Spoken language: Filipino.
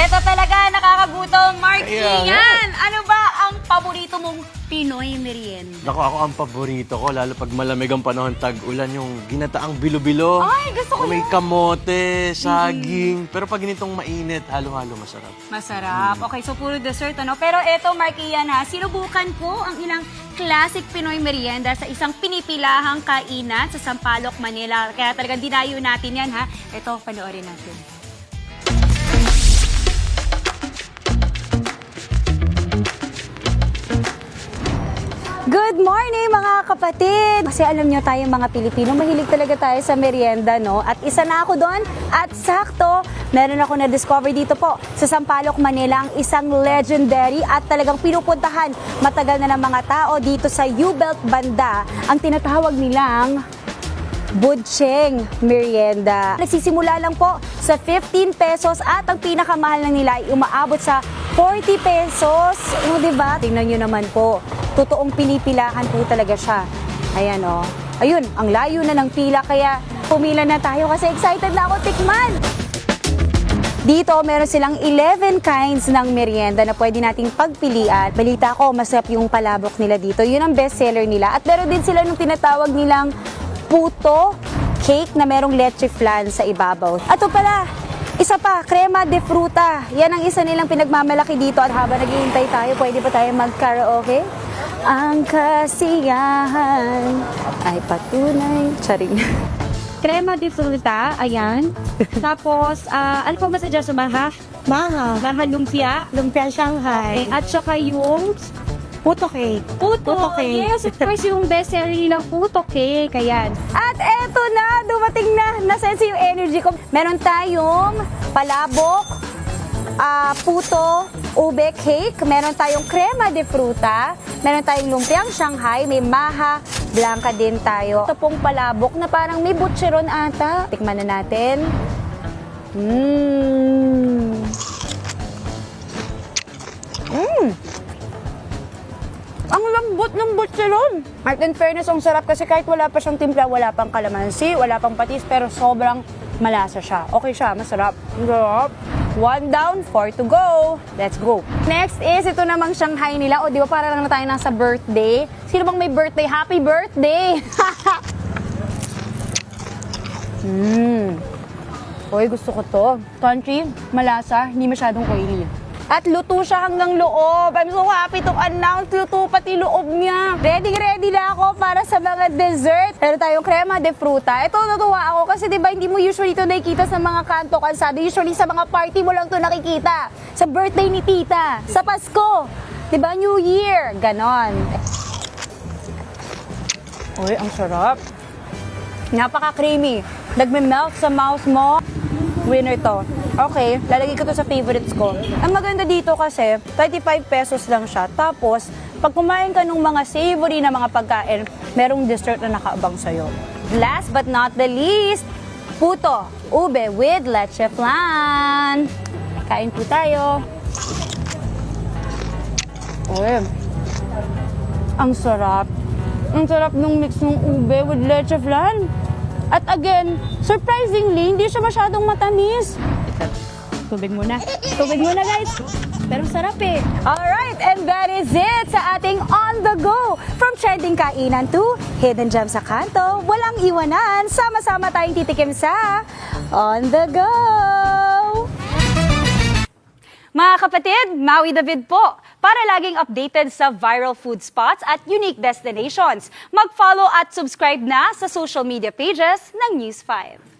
Ito talaga, nakakagutom. Marky, Kaya nga. yan! Ano ba ang paborito mong Pinoy merienda? Naku, ako ang paborito ko, lalo pag malamig ang panahon, tag-ulan, yung ginataang bilo-bilo. Ay, gusto ko May yan. kamote, saging. Pero pag ganitong mainit, halo-halo masarap. Masarap. Okay, so puro dessert, ano? Pero eto, Marky, yan ha. Sinubukan ko ang ilang classic Pinoy merienda sa isang pinipilahang kainan sa Sampaloc, Manila. Kaya talagang dinayo natin yan, ha? Ito, panoorin natin. Good morning mga kapatid! Kasi alam nyo tayong mga Pilipino, mahilig talaga tayo sa merienda, no? At isa na ako doon at sakto, meron ako na-discover dito po sa Sampaloc, Manila, ang isang legendary at talagang pinupuntahan matagal na ng mga tao dito sa U-Belt banda, ang tinatawag nilang Budcheng merienda. Nagsisimula lang po sa 15 pesos at ang pinakamahal lang nila ay umaabot sa 40 pesos. O, diba? Tingnan nyo naman po. Totoong pinipilahan po talaga siya. Ayan o. Ayun, ang layo na ng pila kaya pumila na tayo kasi excited na ako tikman. Dito, meron silang 11 kinds ng merienda na pwede nating pagpilian. Balita ko, masarap yung palabok nila dito. Yun ang best seller nila. At meron din sila nung tinatawag nilang puto cake na merong leche flan sa ibabaw. At ito pala, isa pa, crema de fruta. Yan ang isa nilang pinagmamalaki dito. At habang naghihintay tayo, pwede pa tayo mag-karaoke? Ang kasiyahan ay patunay. Charing. Crema de fruta, ayan. Tapos, ano pa masasuggest mo, ha? Maha, Maha lumpia. lumpia Shanghai, At saka yung puto cake. puto. Puto cake. Yes, of course, yung best seller nilang puto cake. Ayan. At eto na, dumating na. Nasense yung energy ko. Meron tayong palabok, puto, ube cake. Meron tayong crema de fruta. Meron tayong lumpiang Shanghai. May maha blanca din tayo. Ito pong palabok na parang may butcheron ata. Tikman na natin. Ang lambot ng butcheron. At in fairness, ang sarap kasi kahit wala pa siyang timpla, wala pang kalamansi, wala pang patis, pero sobrang malasa siya. Okay siya, masarap. Sarap. 1 down, 4 to go. Let's go. Next is ito namang Shanghai nila. O, di ba para lang na tayo nasa birthday? Sino bang may birthday? Happy birthday! Uy, gusto ko to. Crunchy, malasa, hindi masyadong oily. At luto siya hanggang loob. I'm so happy to announce luto pati loob niya. Ready na ako para sa mga dessert. Meron tayong crema de fruta. Ito, natuwa ako kasi diba hindi mo usually ito nakikita sa mga kanto kalsada. Usually sa mga party mo lang ito nakikita. Sa birthday ni tita, sa Pasko, diba New Year, ganon. Uy, ang sarap. Napaka-creamy. Nagme-melt sa mouth mo. Winner to. Okay, lalagay ko to sa favorites ko. Ang maganda dito kasi, 35 pesos lang siya. Tapos, pag kumain ka ng mga savory na mga pagkain, merong dessert na nakaabang sa'yo. Last but not the least, puto, ube with leche flan. Kain po tayo. Uy, ang sarap. Ang sarap ng mix ng ube with leche flan. At again, surprisingly, hindi siya masyadong matamis. Tubig muna. Tubig muna, guys. Pero sarap eh. Alright, and that is it sa ating On The Go. From trending kainan to hidden gem sa kanto, walang iwanan. Sama-sama tayong titikim sa On The Go. Mga kapatid, Maui David po. Para laging updated sa viral food spots at unique destinations, mag-follow at subscribe na sa social media pages ng News 5.